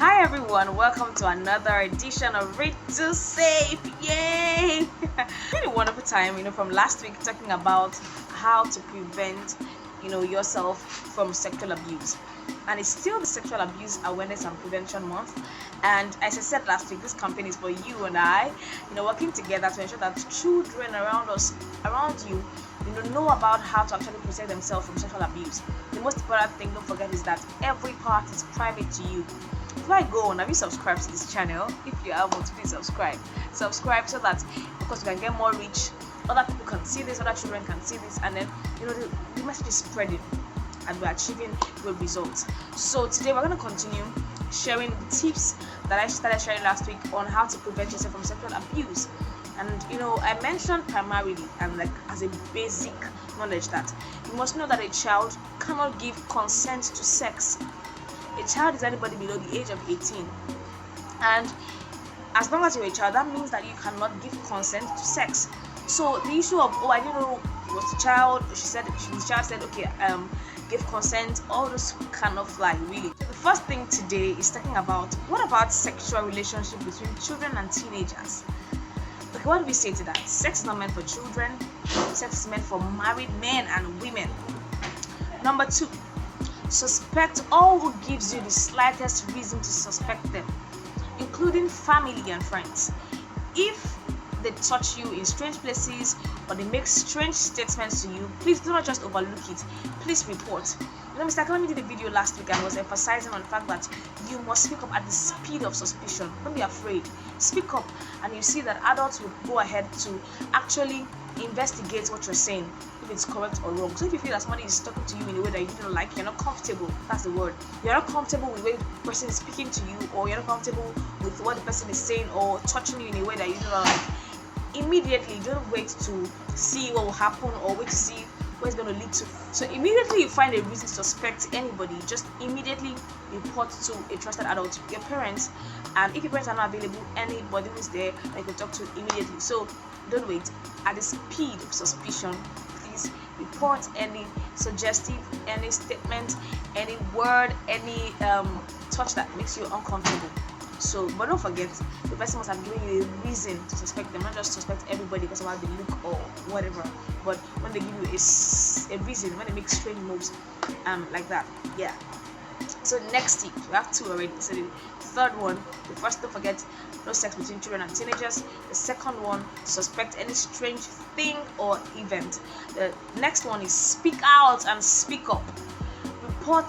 Hi everyone, welcome to another edition of Read to S.A.F.E. Yay! Really wonderful time, from last week talking about how to prevent, yourself from sexual abuse. And it's still the Sexual Abuse Awareness and Prevention Month. And as I said last week, this campaign is for you and I, working together to ensure that children around us, around you, know about how to actually protect themselves from sexual abuse. The most important thing, don't forget, is that every part is private to you. Before I go on, have you subscribed to this channel? If you haven't, please subscribe. Subscribe so that, because we can get more reach, other people can see this, other children can see this, and then the message is spreading and we're achieving good results. So today we're going to continue sharing the tips that I started sharing last week on how to prevent yourself from sexual abuse. And I mentioned primarily and as a basic knowledge that you must know that a child cannot give consent to sex. A child is anybody below the age of 18, and as long as you're a child, that means that you cannot give consent to sex. So the issue of I didn't know it was the child, the child said okay, give consent, all those cannot fly really. So the first thing today is talking about what about sexual relationship between children and teenagers. Okay, what do we say to that? Sex is not meant for children. Sex is meant for married men and women. Number 2, suspect all who gives you the slightest reason to suspect them, including family and friends. If they touch you in strange places or they make strange statements to you, please do not just overlook it. Please report. Mr. Kalami did a video last week and was emphasizing on the fact that you must speak up at the speed of suspicion. Don't be afraid. Speak up, and you see that adults will go ahead to actually investigate what you're saying, if it's correct or wrong. So if you feel that somebody is talking to you in a way that you don't like, you're not comfortable, that's the word. You're not comfortable with the way the person is speaking to you, or you're not comfortable with what the person is saying or touching you in a way that you don't like, immediately don't wait to see what will happen or wait to see what it's going to lead to. So immediately you find a reason to suspect anybody, just immediately report to a trusted adult, your parents, and if your parents are not available, anybody who's there that you can talk to immediately. So don't wait. At the speed of suspicion, please report any suggestive, any statement, any word, any touch that makes you uncomfortable. So, but don't forget, the person must have given you a reason to suspect them, not just suspect everybody because of how they look or whatever. But when they give you a reason, when they make strange moves, like that, yeah. So next tip, we have 2 already. So the third one, the first, don't forget, no sex between children and teenagers. The second one, suspect any strange thing or event. The next one is speak out and speak up. Report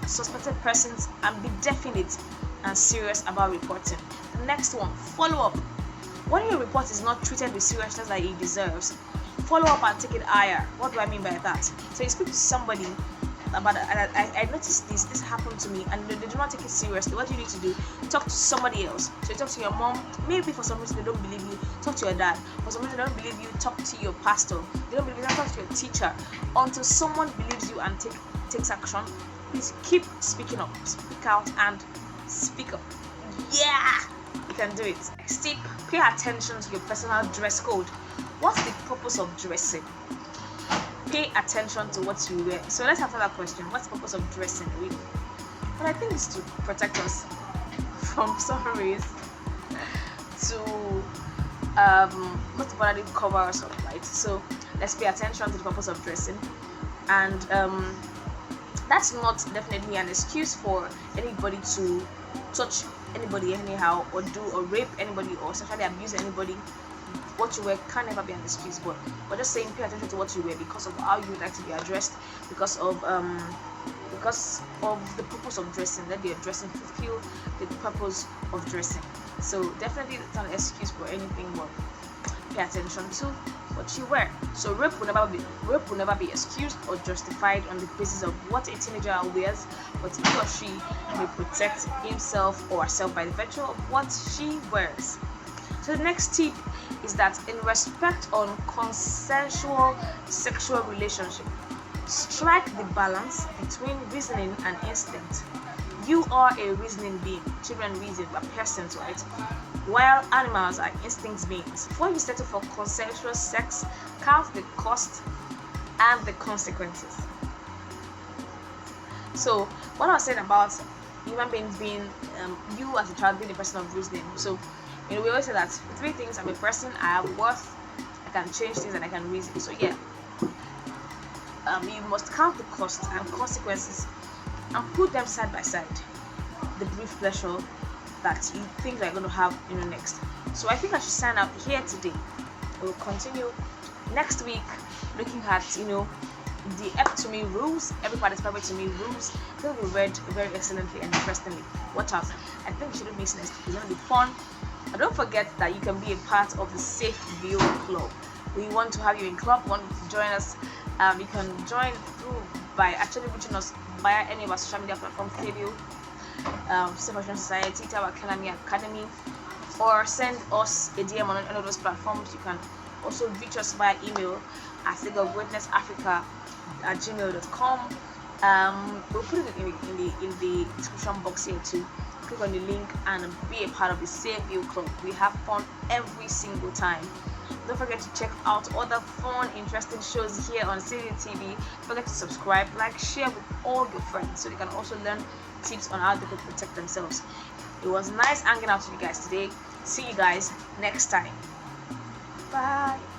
suspected persons and be definite and serious about reporting. The next one, follow up. When your report is not treated with seriousness that it deserves, follow up and take it higher. What do I mean by that? So you speak to somebody about I noticed this happened to me, and they do not take it seriously. What do you need to do? Talk to somebody else. So you talk to your mom. Maybe for some reason they don't believe you, talk to your dad. For some reason they don't believe you, talk to your pastor. They don't believe you, talk to your teacher. Until someone believes you and takes action, please keep speaking up, speak out, and speak up. Yeah, you can do it. Next tip, pay attention to your personal dress code. What's the purpose of dressing? Pay attention to what you wear. So let's answer that question. What's the purpose of dressing really? But I think it's to protect us from some rays, to most importantly cover us up, right? So let's pay attention to the purpose of dressing. And that's not definitely an excuse for anybody to touch anybody anyhow, or do or rape anybody or sexually abuse anybody. What you wear can never be an excuse, but we're just saying pay attention to what you wear because of how you would like to be addressed, because of the purpose of dressing. Let the dressing fulfill the purpose of dressing. So definitely it's not an excuse for anything, but pay attention to what you wear. So rape will never be excused or justified on the basis of what a teenager wears, but he or she may protect himself or herself by the virtue of what she wears. So the next tip is that in respect on consensual sexual relationship, strike the balance between reasoning and instinct. You are a reasoning being. Children reason, we're persons, right? While animals are instinct beings. Before you settle for consensual sex, count the cost and the consequences. So what I was saying about human beings being you as a child being a person of reasoning. So we always say that three things: I'm a person, I have worth, I can change things, and I can reason. So yeah, you must count the costs and consequences and put them side by side. The brief pleasure that you think you're going to have next. So I think I should sign out here today. We'll continue next week looking at the EP20 rules, everybody's private to me rules. They will be read very excellently and interestingly. Watch out. I think you shouldn't miss next week. It's going to be fun. And don't forget that you can be a part of the S.A.F.E Club. We want to have you in club. Want to join us? You can join through by actually reaching us via any of our social media platforms, Facebook, S.A.F.E Society, Tower Academy, or send us a DM on any of those platforms. You can also reach us via email at gmail.com. We'll put it in the description box here too. Click on the link and be a part of the S.A.F.E Club. We have fun every single time. Don't forget to check out other fun, interesting shows here on City TV. Don't forget to subscribe, like, share with all your friends so they can also learn tips on how they could protect themselves. It was nice hanging out with you guys today. See you guys next time. Bye.